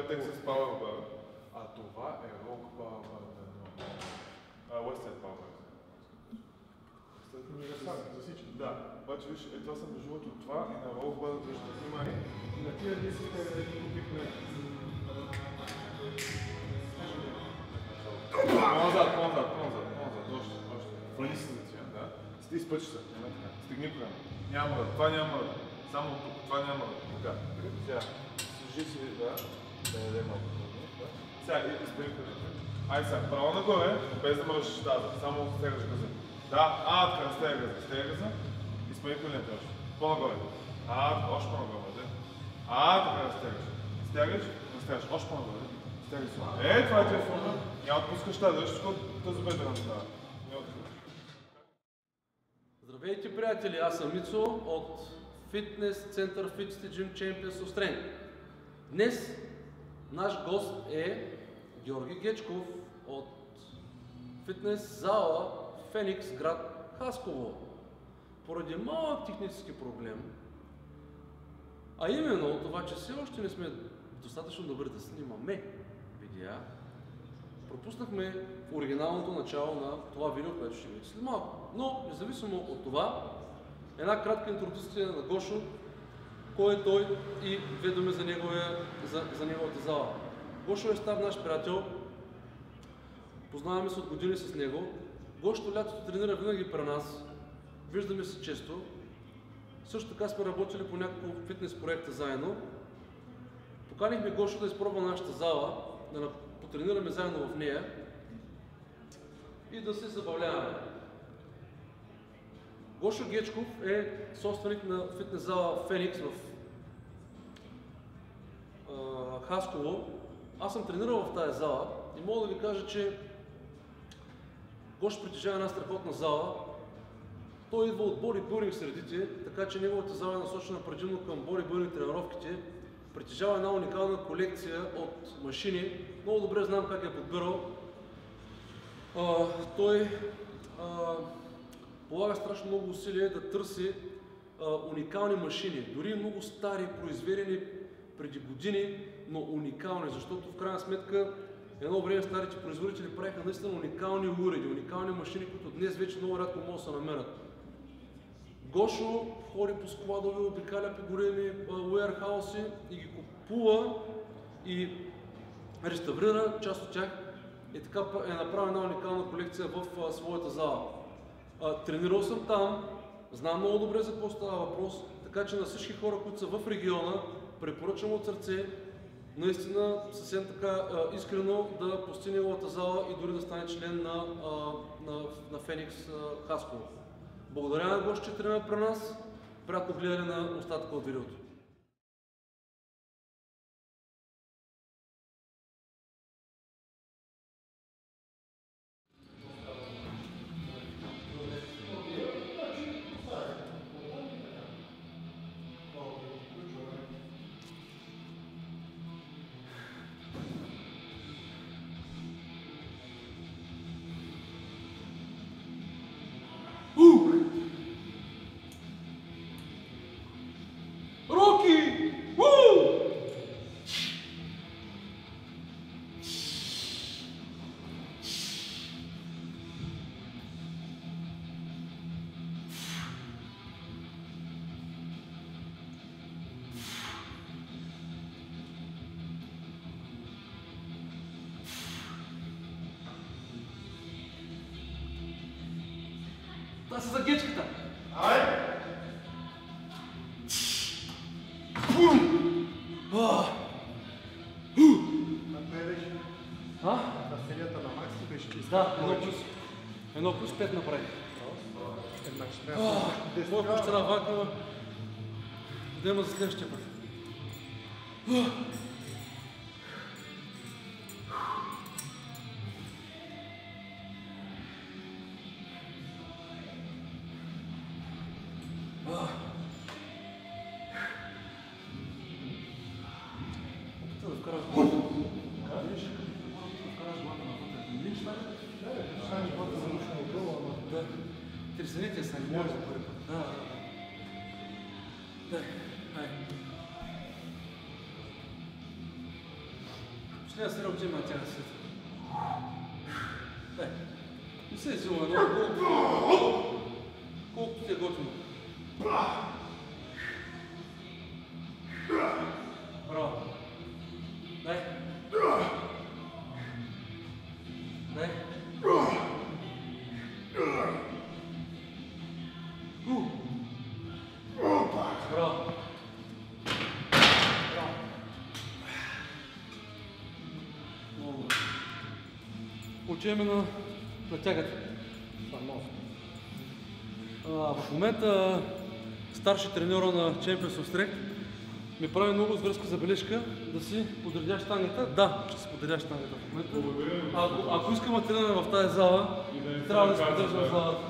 е Texas Power Bar, а това е Rock Power Bar. Westside Power Bar. За всички. Да, обаче виж, това са между другото това и на Rock Bar, защото има и на тия ли си един купихме. По-назад, още. Върни се за тия, да. Изпъчи се, стигни прямо. Няма да, това няма да. Само тук, това няма да. Така, сега, служи си, да яде малко. Сега, изпъни прямо. Айде сега, право нагоре, без да мръщиш таза, само стегаш газа. Да, така, стега газа. Изпъни колен още. По-нагоре. Още по-нагоре, да. Така да стегаш. Стегаш, още по-нагоре. Стегаш се. Това е тия форма. Няма отпускаш тази, защото тази бедра не става. Здравейте, приятели! Аз съм Мицо от фитнес център Fit Gym Champions of Strength. Днес наш гост е Георги Гечков от фитнес зала Феникс, град Хасково. Поради малък технически проблем, а именно това, че все още не сме достатъчно добри да снимаме видеа, пропуснахме оригиналното начало на това видео, което ще видите след малко. Но, независимо от това, една кратка интродукция на Гошо, кой е той и две думи за неговата зала. Гошо е стар наш приятел, познаваме се от години с него. Гошо лятото тренира винаги при нас, виждаме се често. Също така сме работили по няколко фитнес проекта заедно. Поканихме Гошо да изпробва нашата зала, да потренираме заедно в нея и да се забавляваме. Гошо Гечков е собственик на фитнес зала Феникс в Хасково. Аз съм тренирал в тази зала и мога да ви кажа, че Гошо притежава една страхотна зала. Той идва от бодибилдинг средите, така че неговата зала е насочена предимно към бодибилдинг тренировките. Притежава една уникална колекция от машини. Много добре знам как е подбирал. Той полага страшно много усилия да търси уникални машини. Дори много стари, произведени преди години, но уникални, защото в крайна сметка едно време старите производители правиха наистина уникални уреди, уникални машини, които днес вече много рядко могат да се намерят. Гошо ходи по складове, обикаля по големи уерхауси и ги купува и реставрира част от тях и така е направил една уникална колекция в своята зала. Тренирал съм там, знам много добре за какво става въпрос, така че на всички хора, които са в региона, препоръчвам от сърце, наистина съвсем така искрено да посети неговата зала и дори да стане член на Феникс Хасково. Благодаря на Гошо, че тренира при нас. Приятно гледане на остатъка от видеото. Това са за гечката. Айде! На серията на Макси беше чиста. Да, 1+5 направи. Колко ще наваква да има за следващия път. Тресените са, не може за първи път. Да, хайде. Ще да се работим на тях след. Дай. Не се взима много, колкото ти е готино. Браво. Дай. Дай. Браво. Много. Отиваме на тягата. В момента старши треньора на Champions of Strength ми прави много зверска забележка да си подредя щангата. Да, ще си подредя щангата в момента. Ако искаме да тренираме в тази зала, трябва да се поддържаме в залата.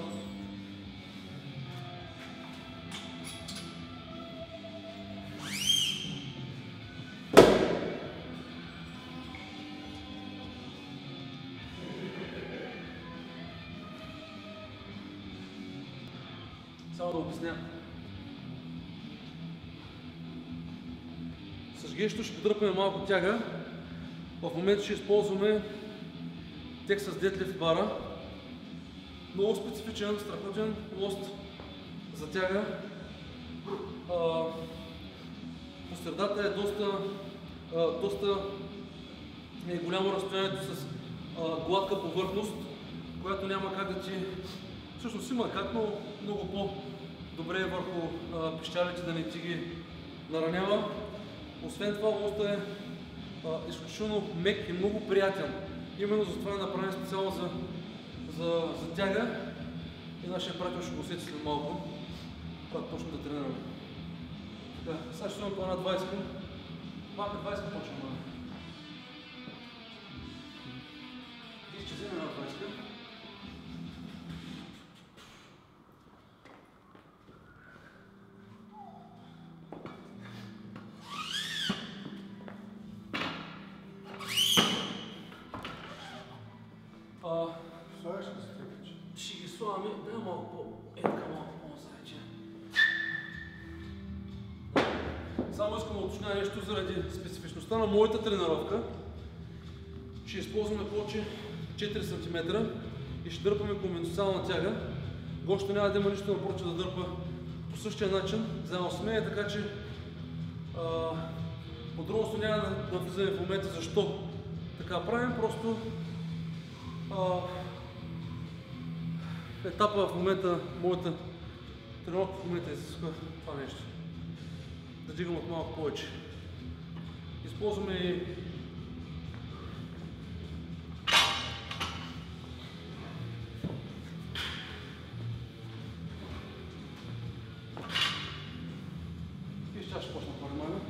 Само да обясня. С гещо ще подръпаме малко тяга. В момента ще използваме текст с дедлифт бара. Много специфичен, страхотен лост за тяга. По средата е доста голямо разстоянието с гладка повърхност, която няма как да ти... Всъщност има как, но много по-добре е върху пищалите да не ти ги наранява. Освен това, лостът е изключително мек и много приятен. Именно за това е направен специално за тяга и нашия приятел ще го усети след малко, когато почнем да тренираме. Така, сега ще снимам по една 20. Малка 20 почваме. И ще вземем една 20. Слагаш ли се тъпичи? Ще ги слагаме, дай малко по-едка, малко по-назайче. Само искам да уточня нещо заради специфичността на моята тренировка. Ще използваме повече 4 см и ще дърпаме конвенционална тяга. Гошто няма да има нищо напротив да дърпа по същия начин, заедно с мен, така че подробно няма да влизаме в момента защо така правим, просто етапа в момента, моята тренировка в момента изисква това нещо. Да дигам от малко повече. Използваме и ще почна по-нормално.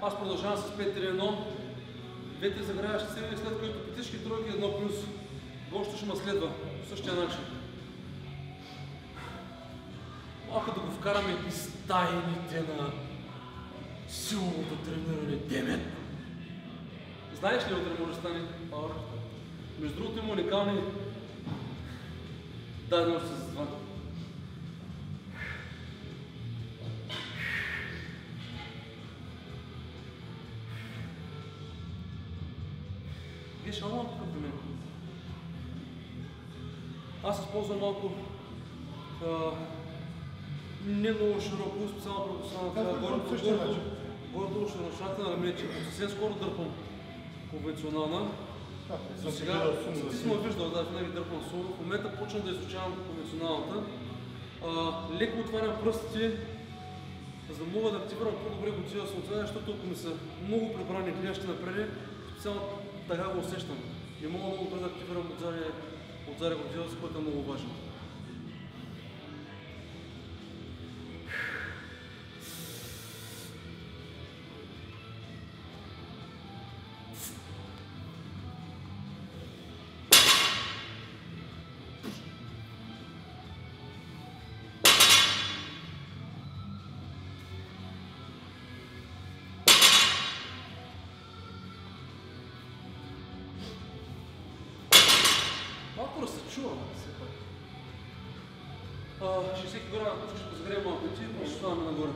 Аз продължавам с 5-3-1, 2-3 загряващи серии, след което петички, тройки, 1 плюс. Гошто ще ме следва по същия начин. Малко да го вкараме из тайните на силното трениране. Демет! Знаеш ли утре може да стане пауър? Между другото има уникални дадености за това. Виж, малко тук при мен. Аз използвам малко не много широко, специално професионалната горе-долу широчината на раменете. Съвсем скоро дърпам конвенционална. За сега, ти си ме виждал, да, винаги дърпам соло. В момента почвам да изучавам конвенционалната. Леко отварям пръстите, за да мога да активирам по-добре готива съответно, защото ако ми са много прибрани гледащи напред, специално така го усещам. Не мога много добре да активирам отзади готива, с което е много важно. чувам все пак. 60 кг, ако ще позагреем малко ти, и ще ставаме нагоре.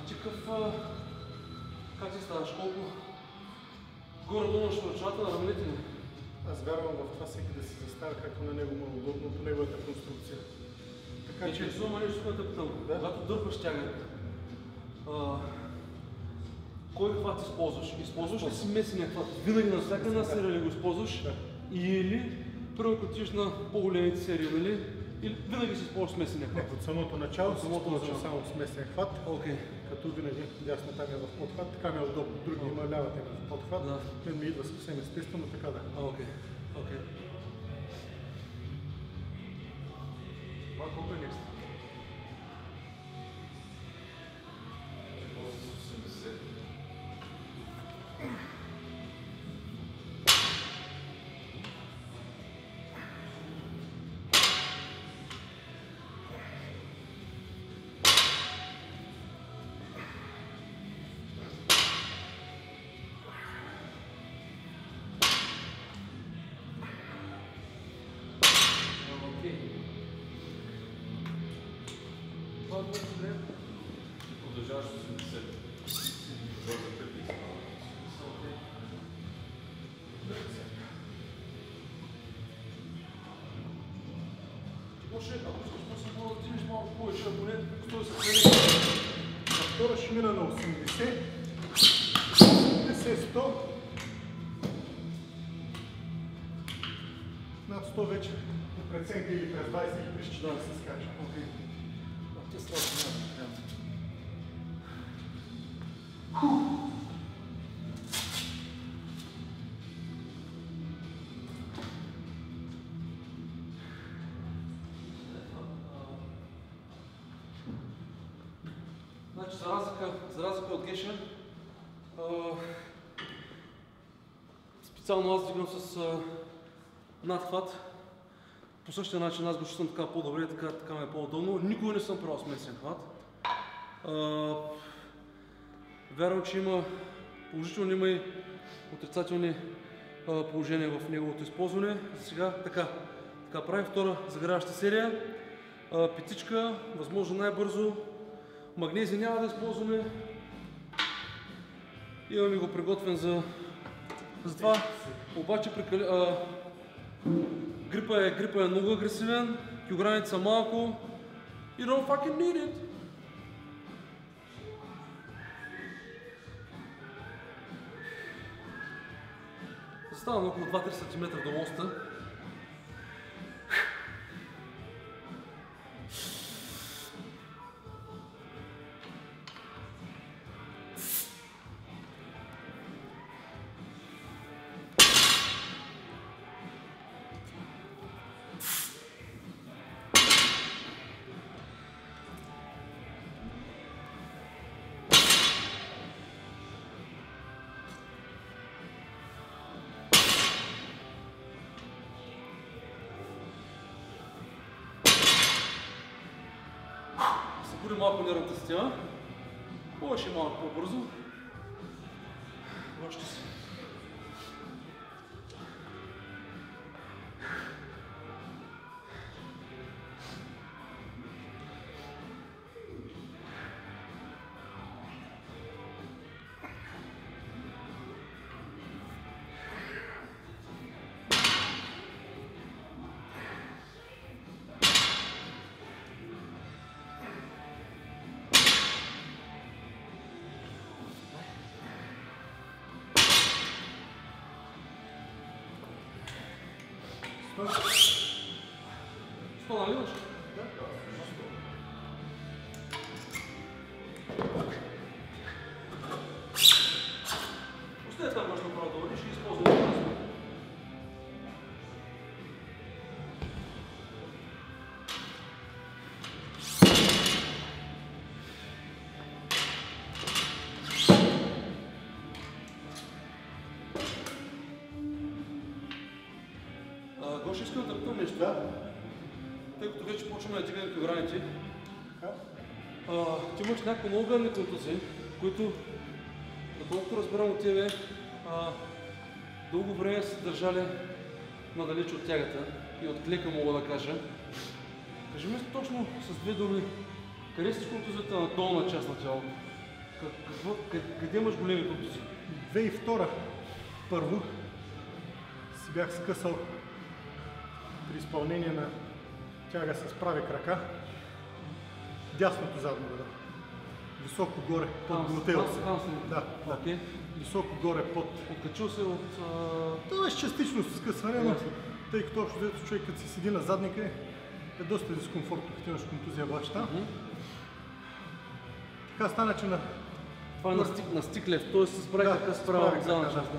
Ти как ти ставаш? Колко? Горе-долу ще ръчната на раменете ни? Аз вярвам в това всеки да се заставя както на него му е удобно по неговата конструкция. Така че... Интересува нещо, което те питам. Да? Когато дърпаш тяга, кой хват използваш? Използваш ли си месения хват? Винаги на всяка една серия ли го използваш? Да. Или, първо като отидеш на по-големите серии, нали? Или винаги си използваш смесения хват? От самото начало се използвам начало. само смесен хват, Окей. като винаги дясната ми е в подхват, така ми е удобно. Други има лявата ми в подхват, Да. мен ми идва съвсем естествено, така да. Окей. Окей. Това колко е некст? Продължаваш 80. Това за петни. Може, ако искаш по-сигурно да отидеш малко повече, а поне 180. На втора ще мина на 80, 80, 100. Над 100 вече по преценка или през 20 или през 40 се скача. Окей. Те страшно няма. Значи, за разлика от Геша, специално аз дигам с надхват. По същия начин аз го чувствам така по-добре, така ме е по-удобно. Никога не съм правил смесен хват. Вярвам, че има положителни, има и отрицателни положения в неговото използване. За сега така правим втора загряваща серия. Петичка, възможно най-бързо. Магнези няма да използваме. Имаме го приготвен за това. Обаче грипа е много агресивен, килограмите са малко. You don't fucking need it. Заставам около 2-3 см до моста. Събуди малко нервната система. Още малко по-бързо. Още си. Что наливаш? Оставя там можеш направо да водиш и използвай това. Гоше, искам да питам нещо. Тъй като вече почваме да дигаме килограмите. Ти имаш някакви много гадни контузии, които, доколкото разбирам от тебе, дълго време са държали надалеч от тягата и от клека, мога да кажа. Кажи ми точно с две думи, къде си контузията на долна част на тялото? Къде имаш големи контузии? 2002 първо си бях скъсал при изпълнение на тяга с прави крака дясното задно бедро. Високо горе, под глутеуса. Да. Okay. Високо горе, под. Откачил се от... Това е частично скъсване, но тъй като общо взето човек като си седи на задника е доста дискомфортно, като имаш контузия баща. Така стана, че на... Това е на стиклев, т.е. с прави крака справа от задна част.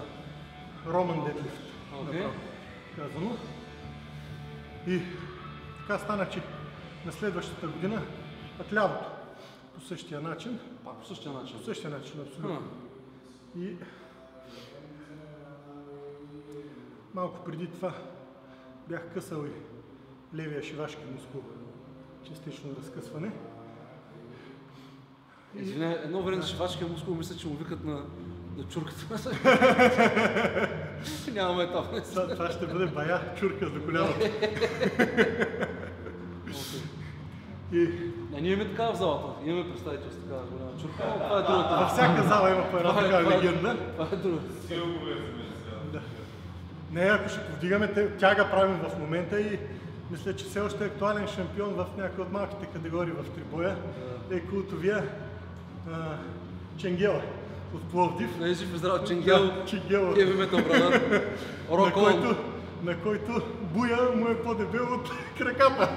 Роман дедлифт, казано. И така стана, че на следващата година пък лявото по същия начин. Пак по същия начин? По същия начин, абсолютно. И малко преди това бях късал и левия шивашки мускул, частично разкъсване. Извиня, едно време за шивашкия мускул мисля, че му викат на чурката. Нямаме етап. Това ще бъде бая чурка за коляното. Ние имаме така в залата. Имаме представител с такава голяма чурка, но това е другата. Във всяка зала има по една такава легенда. Това е другата. Не, ако ще повдигаме, тяга правим в момента и мисля, че все още е актуален шампион в някои от малките категории в трибоя. Е култовия Ченгела от Пловдив. Не е жив и здрав, Ченгел, Heavy Metal Brother, Rock на който буя му е по-дебел от краката.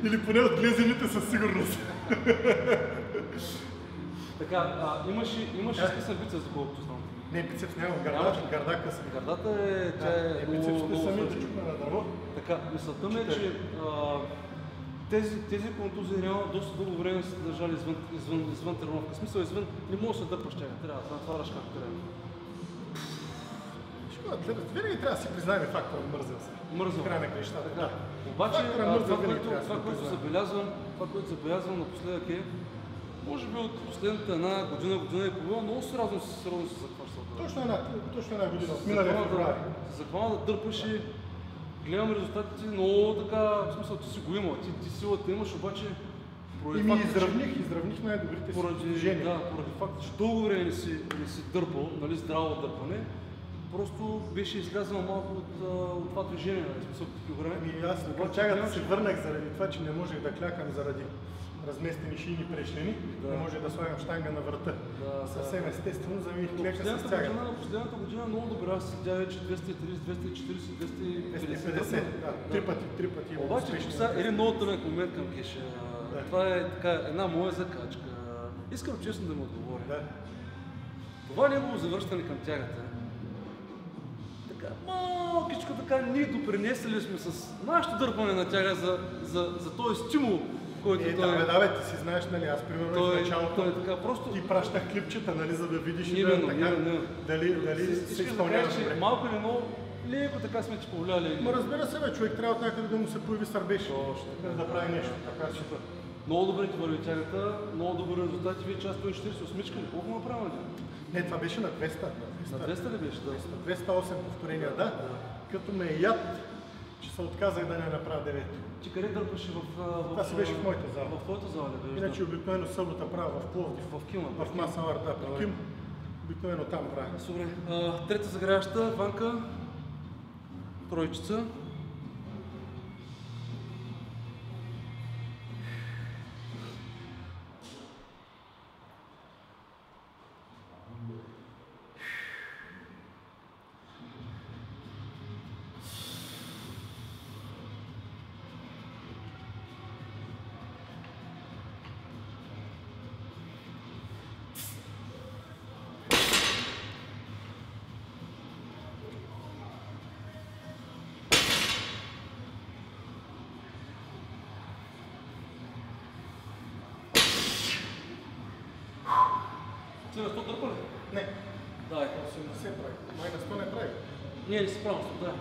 Или поне от глезените със сигурност. Така, имаш изкъсан бицепс, доколкото знам. Не, бицепс няма, гърда късен. Гърдата е, тя е бицепсите самите чукна на дърво. Така, мисълта ми е, че тези контузии реално доста дълго време са държали извън тренировка. В смисъл извън, не можеш да се дърпаш тяга, трябва да натваряш както трябва. Винаги трябва да си признаем фактора, мързел се. Мързел. Край на крещата, да. Обаче, това, което забелязвам напоследък е, може би от последната година и половина, много сериозно се захващал. Точно една година, от миналия февруари. Захвана да дърпаш и гледам резултатите, много така, в смисъл ти си го имал, ти силата имаш, обаче изравних най-добрите си постижения. Да, поради факта, че дълго време не си дърпал, нали, здраво дърпане, просто беше излязъл малко от това движение, нали, смисъл такива време. Аз на тягата се върнах заради това, че не можех да клякам заради разместени шийни прешлени, не може да слагам штанга на врата. Съвсем естествено замених клека с тягата. Последната година много добре, аз седя вече 230, 240, 250. Три пъти. Обаче сега е един много тънък момент към Геше. Това е така една моя закачка. Искам честно да му отговоря. Това негово завръщане към тягата. Така, малкичко така, ние допринесли сме с нашето дърпане на тяга за този стимул, който ти си знаеш, нали, аз примерно в началото ти пращах клипчета, нали, за да видиш дали се изпълнява добре. Малко или много, леко така сме ти повлияли. Разбира се, човек трябва от някъде да му се появи сърбеж, да прави нещо. Много добре ти върви тягата, много добри резултати. Вие част 140 осмичка ли? Колко направи? Не, това беше на 200. На 200 ли беше? Да. 208 повторения, да. Като ме е яд, че се отказах да не направя 9. Ти къде дърпаше в... Това си беше в моята зала. В твоята зала ли беше? Иначе обикновено събота правя в Пловдив. В Ким? В Масалар, да, при Ким. Обикновено там правя. Добре. Трета загряваща, Ванка. Тройчица. Ти на 100 дърпа ли? Не. Давай. 80 прави. Май на 100 не прави. Ние не си правим 100, да.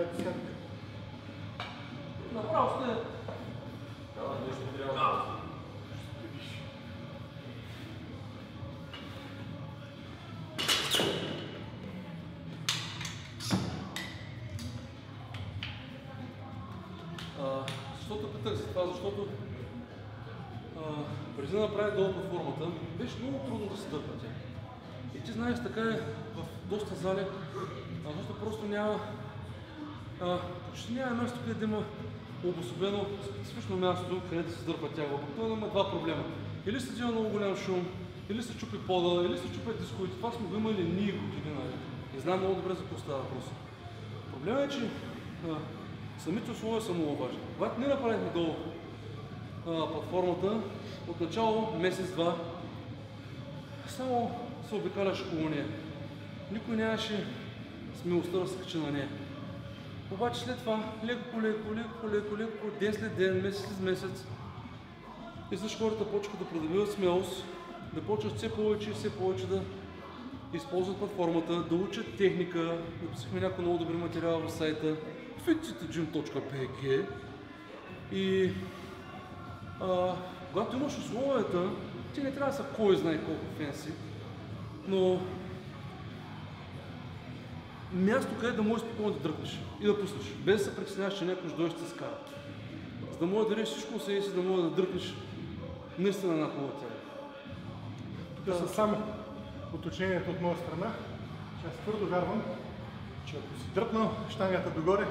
Ето сега. Направо сте. Нещо трябва. Защото питах за това, защото преди да направя долу платформата, беше много трудно да се дърпа тя. И ти знаеш, така е в доста зали, защото просто няма, почти няма място, където има обособено специфично място, където се дърпа тя. Обикновено има два проблема. Или се взема много голям шум, или се чупи пода, или се чупят дисковите. Това сме го имали ние години, нали? И знам много добре за какво става въпрос. Проблемът е, че самите условия са много важни. Когато ние направихме долу платформата, отначало месец-два, само се обикаляше около нея. Никой нямаше смелостта да се качи на нея. Обаче след това, леко, ден след ден, месец след месец, изведнъж хората почнаха да придобиват смелост, да почват все повече да използват платформата, да учат техника. Написахме някои много добри материали в сайта fitcitigym.bg и когато имаш условията, ти не трябва да са кой знае колко фенси, но място, където да можеш спокойно да дръпнеш и да пуснеш, без да се притесняваш, че някой ще дойде ще се скара. За да можеш да дадеш всичко себе си, да можеш да дръпнеш наистина една хубава тя. Тук са само уточнението от моя страна, че аз твърдо вярвам, че ако си дръпнал щангата догоре,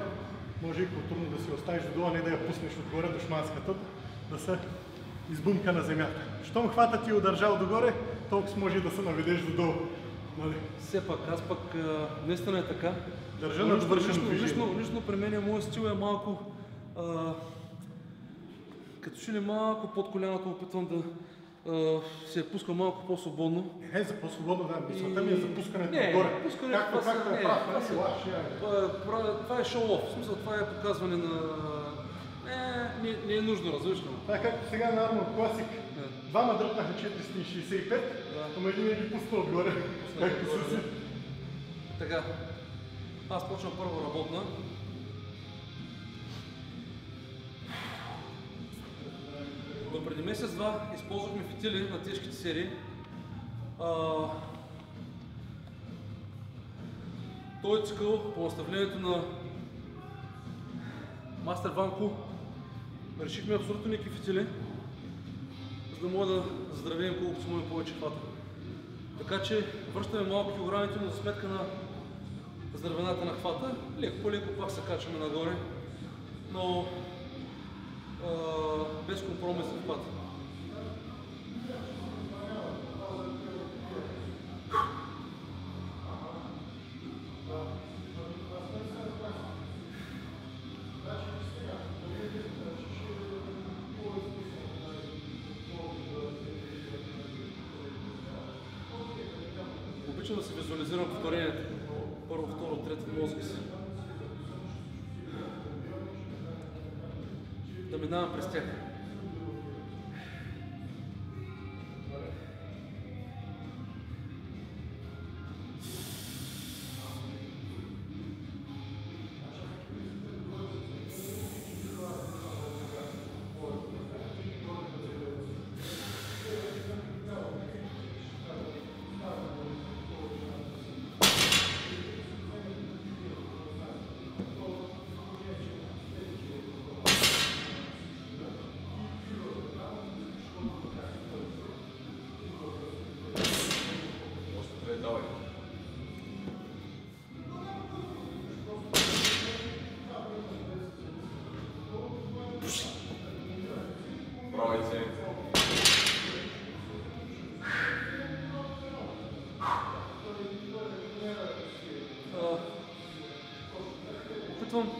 може и по-трудно да си оставиш додолу, не да я пуснеш отгоре до шманската, да се избумка на земята. Щом хвата ти удържал догоре, толкова може и да се наведеш додолу. Нали? Все пак, аз пък наистина е така. Държа на довършено движение. Лично при мен моят стил е малко, като че ли малко под коляното опитвам да се пуска малко по-свободно. Не, за по-свободно, да. Мисълта ми е за пускането не, отгоре. Пускането, Както е прав, това е шоу-оф. В смисъл, това е показване на... Не е нужно, различно. Това е както сега на Arnold Classic. Двама дръпнаха 465, ама един ги пусна отгоре. Както си. Така, аз почвам първо работна. До преди месец-два използвахме фитили на тежките серии. Този цикъл по наставлението на Мастер Ванко решихме абсолютно никакви фитили, за да може да заздравеем колкото се може повече хвата. Така че връщаме малко килограмите, но за сметка на здравената на хвата. Леко по леко пак се качваме нагоре, но без компромис в хвата. Обичам да се визуализирам повторението. Първо, второ, трето в мозъка си. Да минавам през тях. Опитвам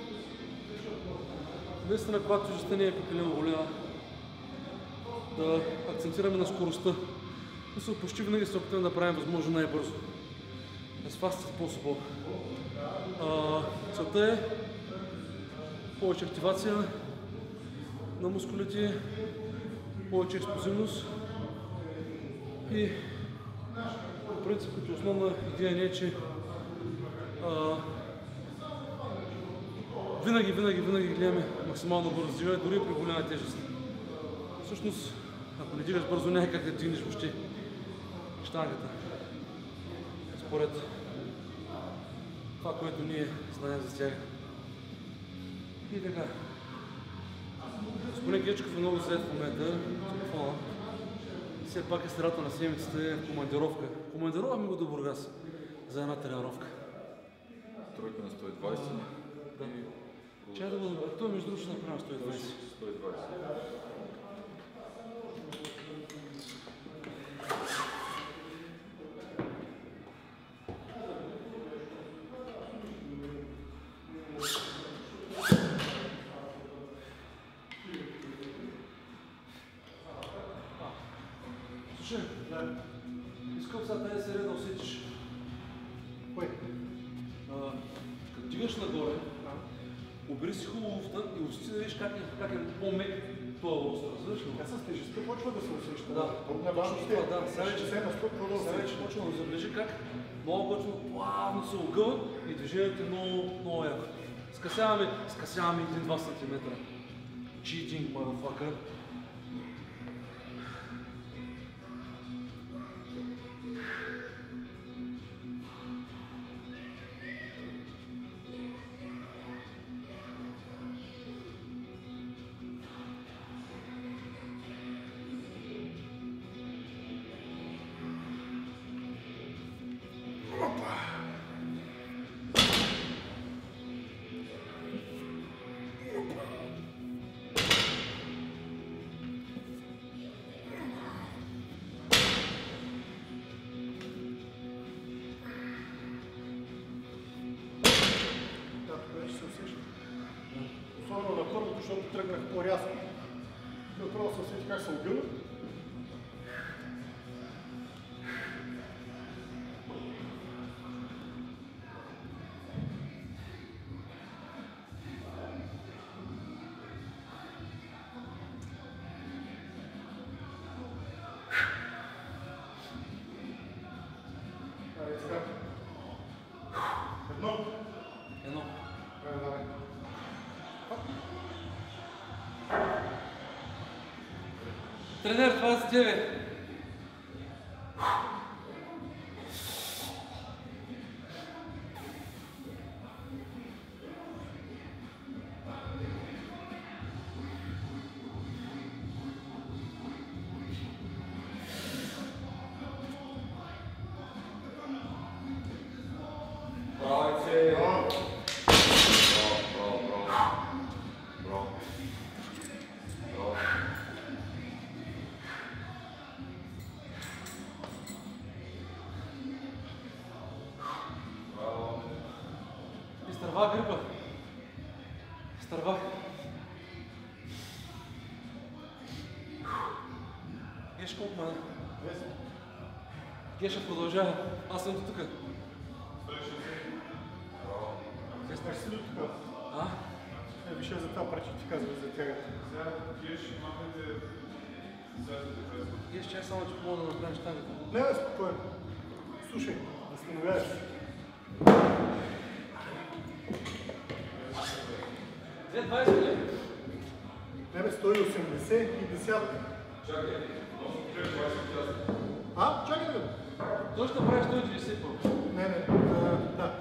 наистина, когато тежестта не е прекалено голяма, да акцентираме на скоростта. Мисля, почти винаги се опитваме да правим възможно най-бързо. С fast способа. Целта е повече активация на мускулите, повече експлозивност и по принцип като основна идея не е, че винаги гледаме максимално бързо дигане, дори при голяма тежест. Всъщност, ако не дигаш бързо, няма как да дигнеш въобще щангата. Според това, което ние знаем за тях. И така. Господин Гечков е много зает в момента, телефона. Все пак е средата на седмицата, е в командировка. Командироваме го до Бургас за една тренировка. Тройка на 120. Да. Чай да го добре. Той между другото ще направим 120. 120. Слушай, искам сега тази серия да усетиш. Кое? Като дигаш нагоре, обери си хубаво луфта и усети да видиш как е по-мек това луфт, разбираш ли? Тя с тежестта почва да се усеща. Да, точно това, да. Сега вече почва да забележи как много точно плавно се огъва и движението е много яко. Скъсяваме 1-2 см. Cheating, motherfucker. Особено на първото, защото тръгнах по-рязко. Направо се усети как се огъна. Едно. Тренер 29. Изтървах грипа. Изтървах. Геш колко мана? Геша продължава. Аз съм до тук. Снеш си до тук. А? Виж за това пречи ти казва за тягата. Сега Геш махате задните. Геш, чай само, че мога да направиш тагата. Не, спокойно. Слушай, възстановяваш се. 220 ли? Не бе, 180 и десятка. Чакай, Чакай да видим. Той ще направи 190 първо. Не,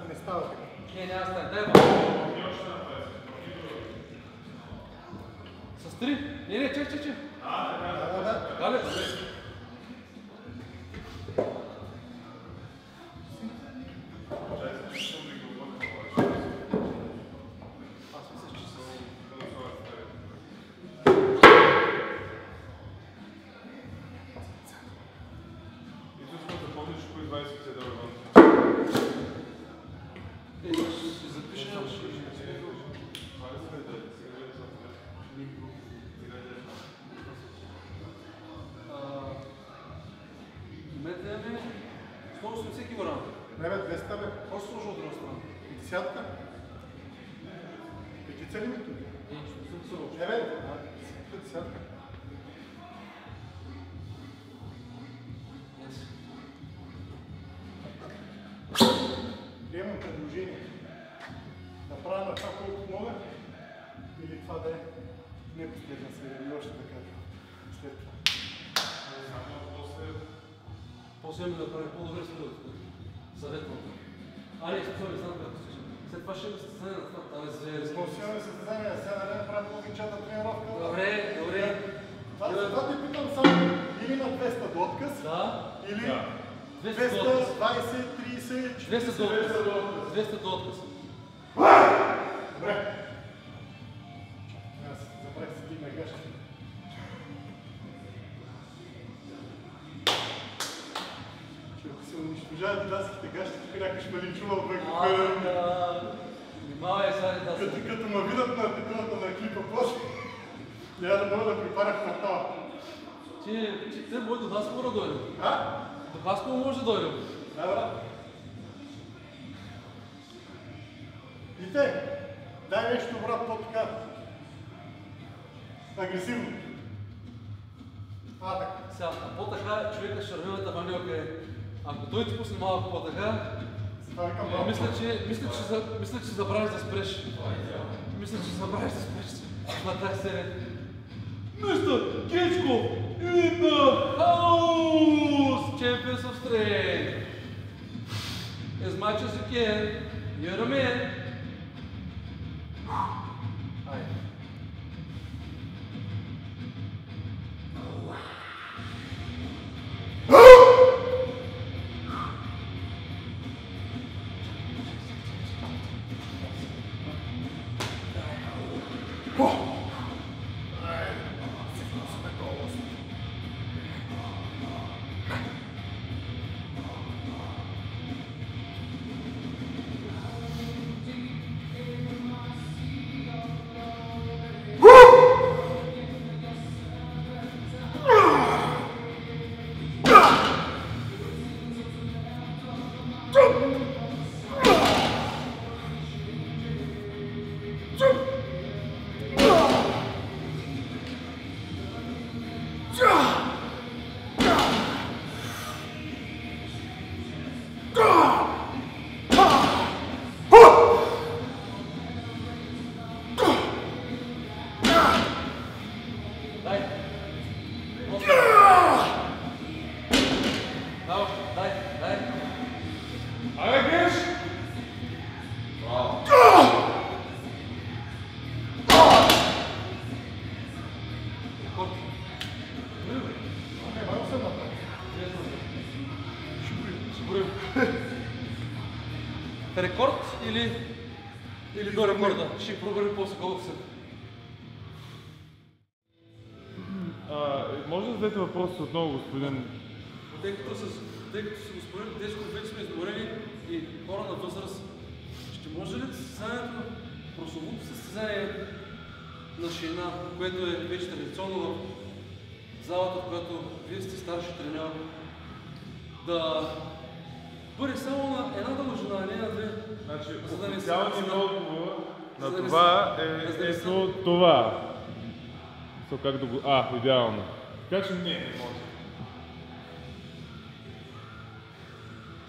не става така. Не, няма стане. Дай с 3? Не, чай. Да. Така ли? Метеме 180 кг. Не бе, 200 бе. Още сложа от друга страна. И десятка. Петица ли ми тук? Ще съм сложил. Не бе, десятка. Приемам предложение. Направя на това колко мога. това е не последна серия, и още да кажа след това. После ми направи по-добре стрелът. Съветвам. Али, не знам как се. След това ще има състезание на това. Спонсионни състезания, сега да не направят половинчата тренировка. Добре. Това ти питам само или на 200 до отказ, или 220, 30, 40... 200 до отказ. Добре. Аз забравих си дигна гащите. Че ако се унищожават даските гащи, тук някакъв ме линчувал бе. Внимавай, сега да Като ме видят на титулата на клипа после, няма да мога да припаря квартала. Ти може до Хасково да дойде. До Хасково може да дойде. Да. И те, дай нещо, брат, по-така. Агресивно. Така. Сега, по-така човека шармилната ванилка е. Ако той ти пусне малко по-така, мисля, че забравиш да спреш. На тази серия. Мистер Гечков in the house! Champions of Strength! As much as you can, you're the man! Рекорд или до рекорда? Ще проверим после колко са. Може да зададете въпроса отново, господин? Тъй като си господин Дечков вече сме изговорили и хора на възраст, ще може ли състезанието, прословутото състезание на шейна, което е вече традиционно в залата, в която вие сте старши треньор, да бъде само на една дължина, а не на две? Значи, официалният отговор на това е това. Как да го... идеално. Така че не може.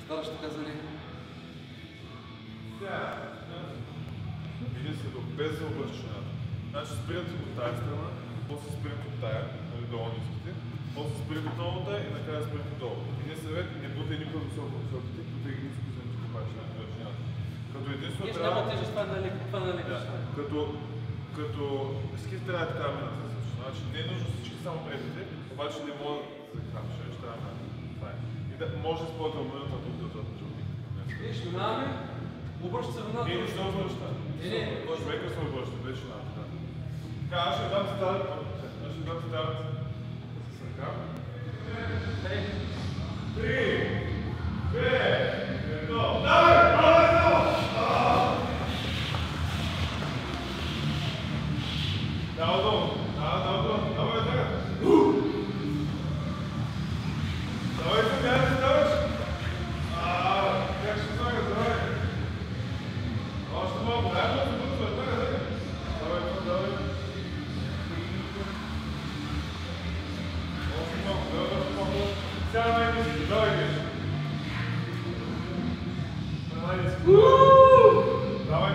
Старшата каза не. Единствено, без обръщането. Значи спират от тази страна, после спират от тая, долу ниските, после спират от новата и накрая спират от долу. Един съвет, не бутай никога високите, бутай ги ниско за ниско паче на дължината. Като единствено трябва... Няма тежест, това на леко. Като скит трябва да така минат за също. Значи не е нужно всички само предите, обаче не мога да захапиш, ще трябва да това е. И да може да използвате умината тук да жълтник. Ще минаваме, обръща се вината. Не ще обръща. Човека се обръща, беше вината. Така, аз ще дам старт. Аз ще дам старт. С ръка. 3, 2, 1, давай! Давай долу, давай така. Давай се, няма да ставаш. Как ще слагаш, давай. Още малко, дай да се бутва, така. Давай. Още малко. Сега най-низки, давай геш. Най-низки. Давай.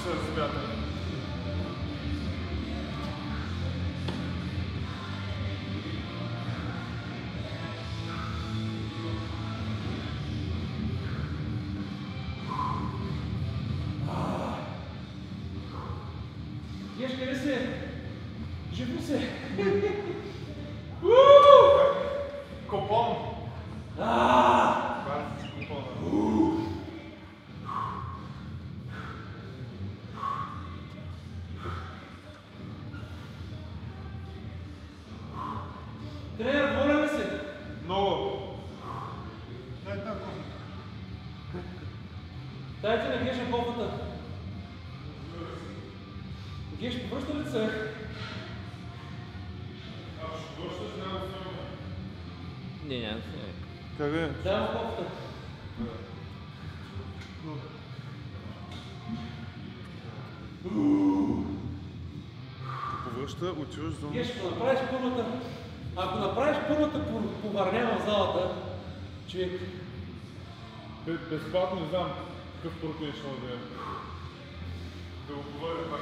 се развивате. Геш, къде си? Живо се! Копон! Тренер, болен ли си? Много! Дай тази кофа. Дайте на Геша кофата. Геш, повръща ли се? Не, няма се. Как е? Дай му кофата. Повръща, отиваш за... Геш, ако направиш първата повърня в залата, човек, Безплатно не знам какъв протеин ще да дадем. Да го говоря пак.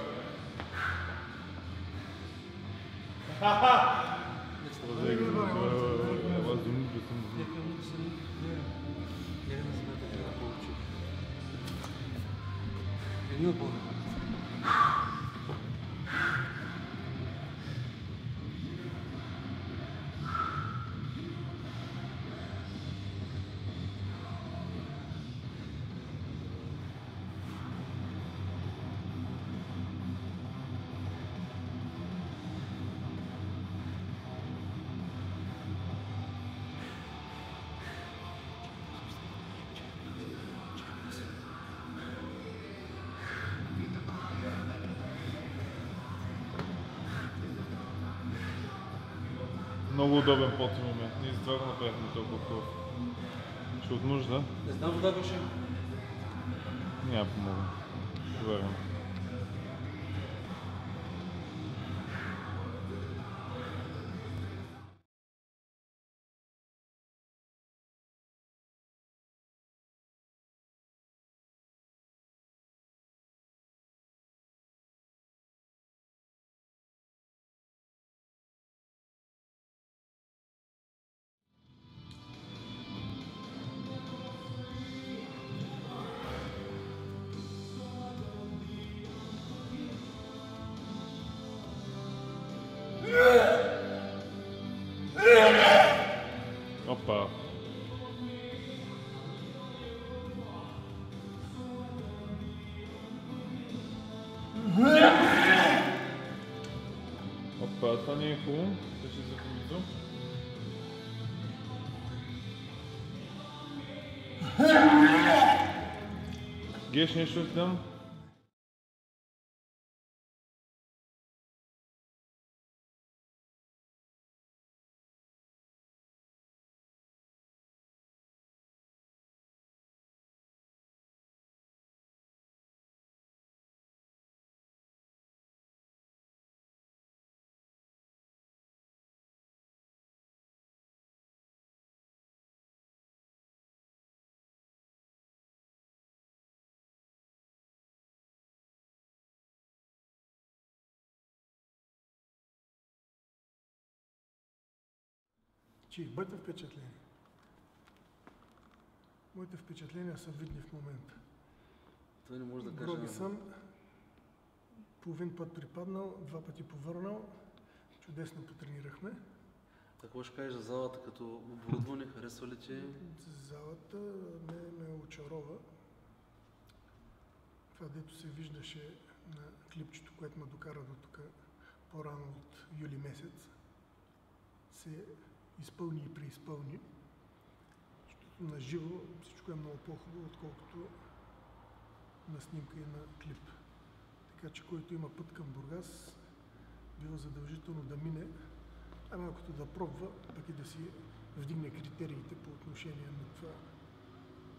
Много удобен пот имаме. Ние за това го направихме толкова хубав. Ще от нужда. не знам кога беше. Няма помогна. Проверям. Опа. Опа, това не е хубаво. Беше за хубавито. Геш, нещо ли там? Че бъдете впечатлени. Моите впечатления са видни в момента. Той не може да каже. Гроги съм, половин път припаднал, 2 пъти повърнал, чудесно потренирахме. Какво ще кажеш за залата като оборудване? Харесва ли ти? Залата ме очарова. Това, дето се виждаше на клипчето, което ме докара до тук по-рано от юли месец, се изпълни и преизпълни. Защото на живо всичко е много по-хубаво, отколкото на снимка и на клип. Така че който има път към Бургас, бива задължително да мине, а малкото да пробва, пък и да си вдигне критериите по отношение на това,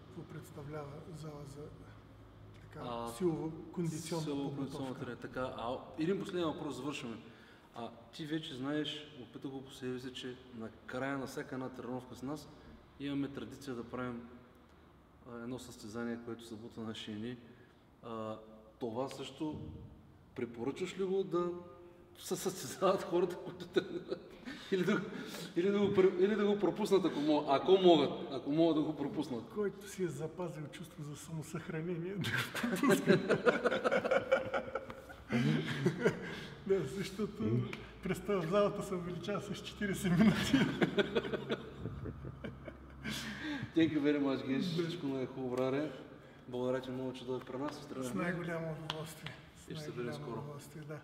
какво представлява зала за така силово-кондиционна подготовка. Така, един последен въпрос, завършваме. Ти вече знаеш, опита го по себе си, че на края на всяка една тренировка с нас имаме традиция да правим едно състезание, което се бута на шейни. това също препоръчваш ли го да се състезават хората, които тренират? Или да го пропуснат, ако могат да го пропуснат? Който си е запазил чувство за самосъхранение, да го пропуска. Да, защото представя в залата се увеличава с 40 минути. Thank you very much, Геш. Всичко много е хубаво, браре. Благодаря ти много, че дойде при нас. С най-голямо удоволствие. И ще се видим скоро. Да.